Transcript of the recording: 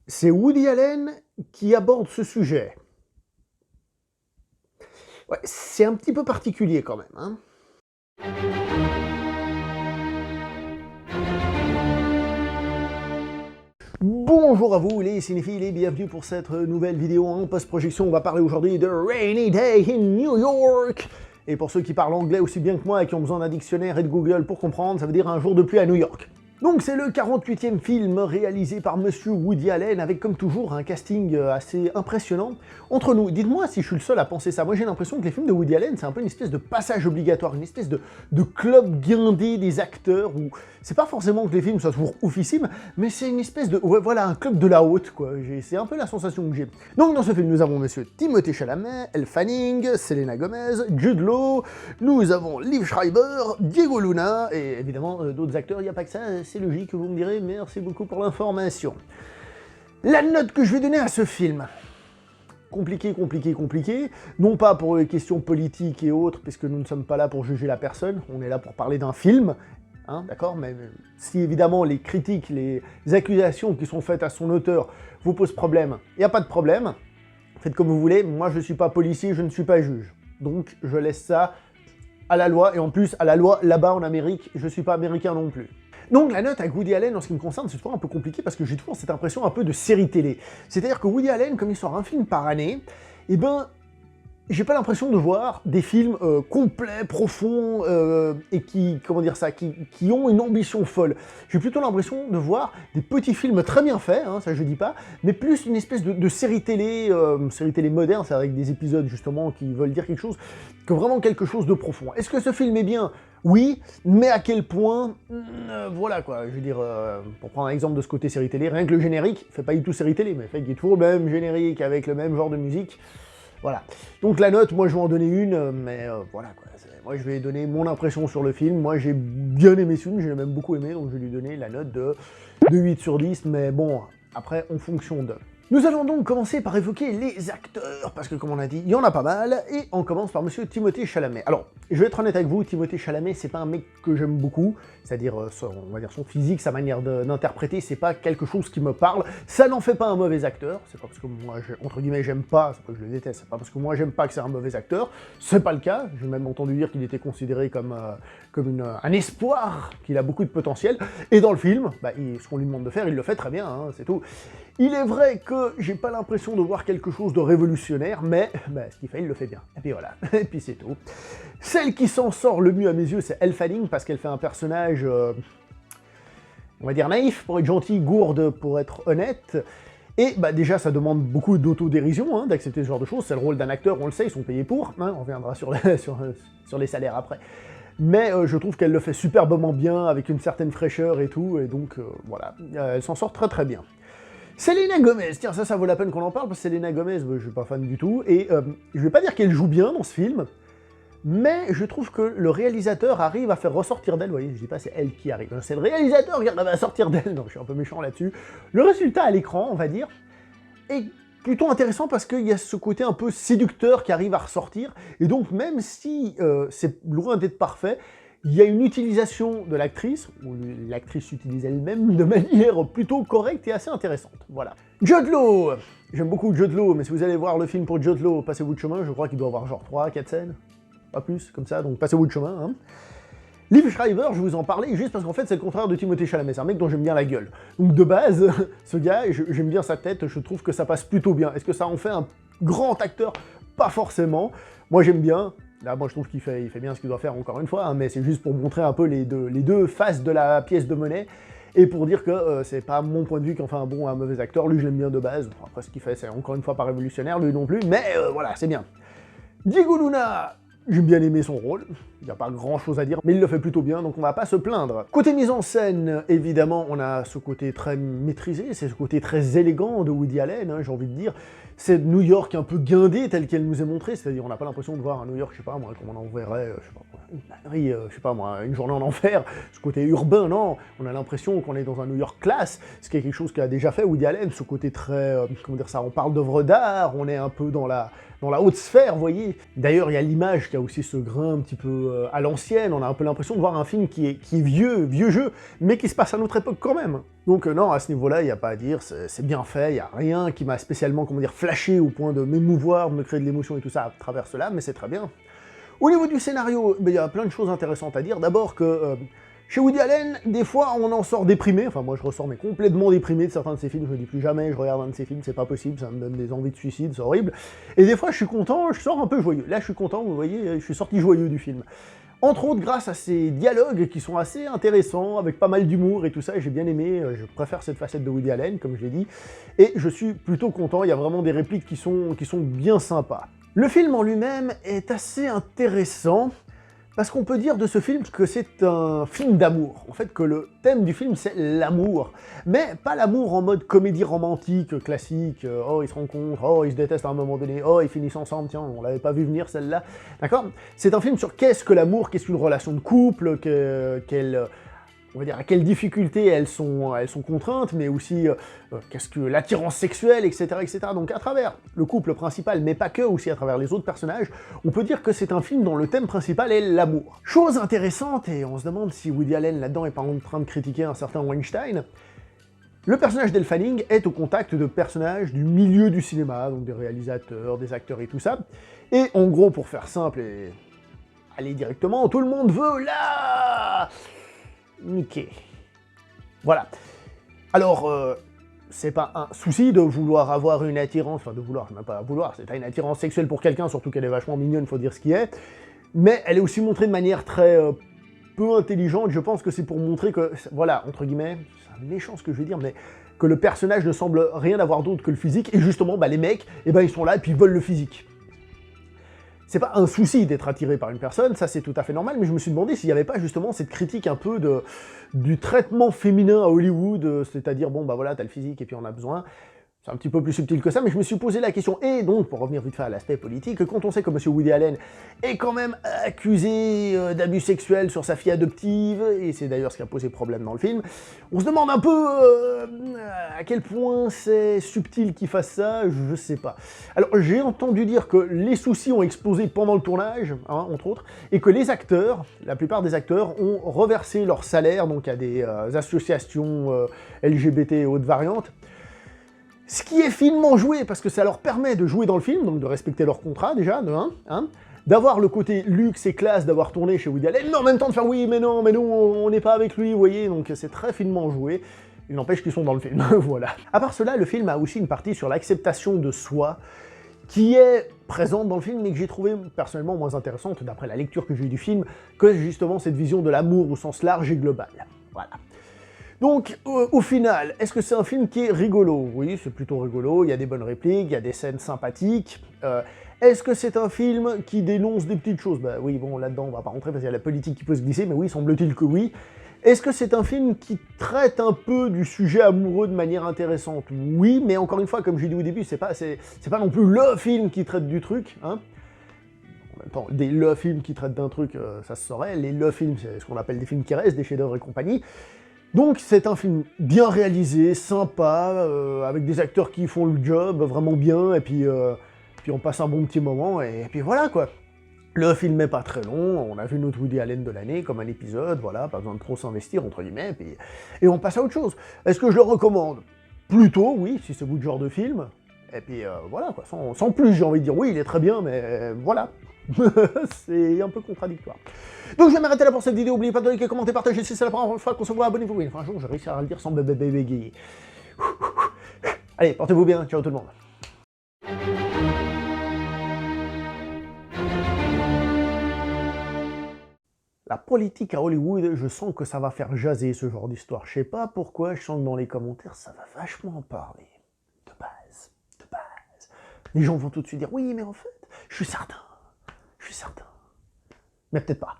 C'est Woody Allen qui aborde ce sujet. Ouais, c'est un petit peu particulier quand même, hein. Bonjour à vous les cinéphiles et bienvenue pour cette nouvelle vidéo en post-projection. On va parler aujourd'hui de Rainy Day in New York. Et pour ceux qui parlent anglais aussi bien que moi et qui ont besoin d'un dictionnaire et de Google pour comprendre, ça veut dire un jour de pluie à New York. Donc c'est le 48e film réalisé par Monsieur Woody Allen avec comme toujours un casting assez impressionnant. Entre nous, dites-moi si je suis le seul à penser ça. Moi j'ai l'impression que les films de Woody Allen c'est un peu une espèce de passage obligatoire, une espèce de club guindé des acteurs où c'est pas forcément que les films soient toujours oufissimes, mais c'est une espèce de, ouais, voilà, un club de la haute quoi. C'est un peu la sensation que j'ai. Donc dans ce film nous avons Monsieur Timothée Chalamet, Elle Fanning, Selena Gomez, Jude Law, nous avons Liev Schreiber, Diego Luna et évidemment d'autres acteurs. Il n'y a pas que ça. C'est logique, vous me direz, merci beaucoup pour l'information. La note que je vais donner à ce film, compliqué, non pas pour les questions politiques et autres, puisque nous ne sommes pas là pour juger la personne, on est là pour parler d'un film, hein, d'accord, mais si évidemment les critiques, les accusations qui sont faites à son auteur vous posent problème, il n'y a pas de problème, faites comme vous voulez, moi je ne suis pas policier, je ne suis pas juge, donc je laisse ça à la loi, et en plus à la loi là-bas en Amérique, je ne suis pas américain non plus. Donc la note à Woody Allen, en ce qui me concerne, c'est toujours un peu compliqué parce que j'ai toujours cette impression un peu de série télé. C'est-à-dire que Woody Allen, comme il sort un film par année, eh ben, j'ai pas l'impression de voir des films complets, profonds, et qui, comment dire ça, qui ont une ambition folle. J'ai plutôt l'impression de voir des petits films très bien faits, hein, ça je dis pas, mais plus une espèce de série télé moderne, c'est avec des épisodes justement qui veulent dire quelque chose, que vraiment quelque chose de profond. Est-ce que ce film est bien? Oui, mais à quel point, voilà quoi, je veux dire, pour prendre un exemple de ce côté série télé, rien que le générique, fait pas du tout série télé, mais fait qu'il y ait toujours le même générique avec le même genre de musique, voilà. Donc la note, moi je vais en donner une, mais voilà quoi, moi je vais donner mon impression sur le film, moi j'ai bien aimé ce film, j'ai même beaucoup aimé, donc je vais lui donner la note de 8 sur 10, mais bon, après en fonction de... Nous allons donc commencer par évoquer les acteurs, parce que comme on a dit, il y en a pas mal, et on commence par Monsieur Timothée Chalamet. Alors, je vais être honnête avec vous, Timothée Chalamet, c'est pas un mec que j'aime beaucoup, c'est-à-dire, on va dire son physique, sa manière d'interpréter, c'est pas quelque chose qui me parle, ça n'en fait pas un mauvais acteur, c'est pas parce que moi, entre guillemets, j'aime pas, c'est pas que je le déteste, c'est pas parce que moi j'aime pas que c'est un mauvais acteur, c'est pas le cas, j'ai même entendu dire qu'il était considéré comme un espoir, qu'il a beaucoup de potentiel, et dans le film, bah, ce qu'on lui demande de faire, il le fait très bien, hein, c'est tout. Il est vrai que j'ai pas l'impression de voir quelque chose de révolutionnaire, mais bah, ce qu'il fait, il le fait bien. Et puis voilà, et puis c'est tout. Celle qui s'en sort le mieux à mes yeux, c'est Elle Fanning, parce qu'elle fait un personnage, on va dire naïf pour être gentil, gourde pour être honnête. Et bah déjà, ça demande beaucoup d'autodérision, hein, d'accepter ce genre de choses. C'est le rôle d'un acteur, on le sait, ils sont payés pour. Hein, on reviendra sur les salaires après. Mais je trouve qu'elle le fait superbement bien, avec une certaine fraîcheur et tout, et donc voilà, elle s'en sort très très bien. Selena Gomez, tiens, ça vaut la peine qu'on en parle, parce que Selena Gomez, je suis pas fan du tout, et je vais pas dire qu'elle joue bien dans ce film, mais je trouve que le réalisateur arrive à faire ressortir d'elle, vous voyez, je dis pas c'est elle qui arrive, c'est le réalisateur qui arrive à sortir d'elle, donc je suis un peu méchant là-dessus. Le résultat à l'écran, on va dire, est plutôt intéressant parce qu'il y a ce côté un peu séducteur qui arrive à ressortir, et donc même si c'est loin d'être parfait, il y a une utilisation de l'actrice, où l'actrice s'utilise elle-même de manière plutôt correcte et assez intéressante, voilà. Jude Law, j'aime beaucoup Jude Law, mais si vous allez voir le film pour Jude Law, passez-vous de chemin, je crois qu'il doit avoir genre 3-4 scènes, pas plus, comme ça, donc passez-vous de chemin, hein. Liev Schreiber, je vous en parlais juste parce qu'en fait c'est le contraire de Timothée Chalamet, c'est un mec dont j'aime bien la gueule. Donc de base, ce gars, j'aime bien sa tête, je trouve que ça passe plutôt bien. Est-ce que ça en fait un grand acteur? Pas forcément. Moi j'aime bien. Là, moi je trouve qu'il fait bien ce qu'il doit faire encore une fois, hein, mais c'est juste pour montrer un peu les deux faces de la pièce de monnaie, et pour dire que c'est pas mon point de vue qu'en fait un bon ou un mauvais acteur, lui je l'aime bien de base, après ce qu'il fait c'est encore une fois pas révolutionnaire, lui non plus, mais voilà, c'est bien. Diego Luna, j'ai bien aimé son rôle, il n'y a pas grand chose à dire, mais il le fait plutôt bien, donc on va pas se plaindre. Côté mise en scène, évidemment, on a ce côté très maîtrisé, c'est ce côté très élégant de Woody Allen, hein, j'ai envie de dire. C'est New York un peu guindé, tel qu'elle nous est montrée, c'est-à-dire on n'a pas l'impression de voir un New York, je sais pas moi, comme on en verrait, je sais pas moi, une bannerie, je sais pas moi, une journée en enfer, ce côté urbain, non, on a l'impression qu'on est dans un New York classe, ce qui est quelque chose qu'a déjà fait Woody Allen, ce côté très, comment dire ça, on parle d'œuvres d'art, on est un peu dans la haute sphère, vous voyez. D'ailleurs, il y a l'image y a aussi ce grain un petit peu à l'ancienne, on a un peu l'impression de voir un film qui est vieux jeu, mais qui se passe à notre époque quand même. Donc non, à ce niveau-là, il n'y a pas à dire, c'est bien fait, il n'y a rien qui m'a spécialement, comment dire, flashé au point de m'émouvoir, de me créer de l'émotion et tout ça à travers cela, mais c'est très bien. Au niveau du scénario, il y a plein de choses intéressantes à dire. D'abord que chez Woody Allen, des fois on en sort déprimé, enfin moi je ressors mais complètement déprimé de certains de ses films, je me dis plus jamais je regarde un de ses films, c'est pas possible, ça me donne des envies de suicide, c'est horrible. Et des fois je suis content, je sors un peu joyeux. Là je suis content, vous voyez, je suis sorti joyeux du film. Entre autres grâce à ces dialogues qui sont assez intéressants, avec pas mal d'humour et tout ça, et j'ai bien aimé, je préfère cette facette de Woody Allen, comme je l'ai dit, et je suis plutôt content, il y a vraiment des répliques qui sont bien sympas. Le film en lui-même est assez intéressant, parce qu'on peut dire de ce film que c'est un film d'amour. En fait, que le thème du film, c'est l'amour. Mais pas l'amour en mode comédie romantique, classique, oh, ils se rencontrent, oh, ils se détestent à un moment donné, oh, ils finissent ensemble, tiens, on l'avait pas vu venir, celle-là. D'accord? C'est un film sur qu'est-ce que l'amour, qu'est-ce qu'une relation de couple, on va dire à quelles difficultés elles sont contraintes, mais aussi qu'est-ce que l'attirance sexuelle, etc., etc. Donc à travers le couple principal, mais pas que, aussi à travers les autres personnages, on peut dire que c'est un film dont le thème principal est l'amour. Chose intéressante, et on se demande si Woody Allen là-dedans est pas en train de critiquer un certain Weinstein, le personnage d'Elle Fanning est au contact de personnages du milieu du cinéma, donc des réalisateurs, des acteurs et tout ça, et en gros, pour faire simple et aller directement, tout le monde veut là Mickey. Voilà. Alors, c'est pas un souci de vouloir avoir une attirance, enfin de vouloir, même pas vouloir, c'est pas une attirance sexuelle pour quelqu'un, surtout qu'elle est vachement mignonne, faut dire ce qui est, mais elle est aussi montrée de manière très peu intelligente, je pense que c'est pour montrer que, voilà, entre guillemets, c'est méchant ce que je vais dire, mais que le personnage ne semble rien avoir d'autre que le physique, et justement, bah les mecs, eh ben ils sont là et puis ils veulent le physique. C'est pas un souci d'être attiré par une personne, ça c'est tout à fait normal, mais je me suis demandé s'il n'y avait pas justement cette critique un peu du traitement féminin à Hollywood, c'est-à-dire, bon bah voilà, t'as le physique et puis on a besoin. C'est un petit peu plus subtil que ça, mais je me suis posé la question. Et donc, pour revenir vite fait à l'aspect politique, quand on sait que M. Woody Allen est quand même accusé d'abus sexuels sur sa fille adoptive, et c'est d'ailleurs ce qui a posé problème dans le film, on se demande un peu à quel point c'est subtil qu'il fasse ça, je sais pas. Alors, j'ai entendu dire que les soucis ont explosé pendant le tournage, hein, entre autres, et que les acteurs, la plupart des acteurs, ont reversé leur salaire donc à des associations LGBT et autres variantes. Ce qui est finement joué, parce que ça leur permet de jouer dans le film, donc de respecter leur contrat déjà, de 1, d'avoir le côté luxe et classe d'avoir tourné chez Woody Allen, mais en même temps de faire oui, mais non, on n'est pas avec lui, vous voyez, donc c'est très finement joué. Il n'empêche qu'ils sont dans le film, voilà. À part cela, le film a aussi une partie sur l'acceptation de soi, qui est présente dans le film, mais que j'ai trouvé personnellement moins intéressante, d'après la lecture que j'ai eue du film, que justement cette vision de l'amour au sens large et global. Voilà. Donc, au final, est-ce que c'est un film qui est rigolo? Oui, c'est plutôt rigolo, il y a des bonnes répliques, il y a des scènes sympathiques. Est-ce que c'est un film qui dénonce des petites choses? Bah oui, bon, là-dedans, on va pas rentrer parce qu'il y a la politique qui peut se glisser, mais oui, semble-t-il que oui. Est-ce que c'est un film qui traite un peu du sujet amoureux de manière intéressante? Oui, mais encore une fois, comme j'ai dit au début, c'est pas non plus LE film qui traite du truc, hein. En même temps, des LE films qui traitent d'un truc, ça se saurait. Les LE films, c'est ce qu'on appelle des films qui restent, des chefs-d'œuvre et compagnie. Donc c'est un film bien réalisé, sympa, avec des acteurs qui font le job vraiment bien, et puis on passe un bon petit moment, et puis voilà quoi. Le film est pas très long, on a vu notre Woody Allen de l'année comme un épisode, voilà, pas besoin de trop s'investir entre guillemets, et on passe à autre chose. Est-ce que je le recommande? Plutôt, oui, si c'est votre genre de film, et puis voilà quoi, sans plus j'ai envie de dire oui, il est très bien, mais voilà. C'est un peu contradictoire. Donc je vais m'arrêter là pour cette vidéo, n'oubliez pas de liker, commenter, partager si c'est la première fois qu'on se voit, abonnez-vous, oui, enfin un jour je réussi à le dire sans bégayer. Allez, portez-vous bien, ciao tout le monde. La politique à Hollywood, je sens que ça va faire jaser ce genre d'histoire. Je sais pas pourquoi, je sens que dans les commentaires ça va vachement en parler. De base. Les gens vont tout de suite dire oui, mais en fait, je suis certain. Mais peut-être pas.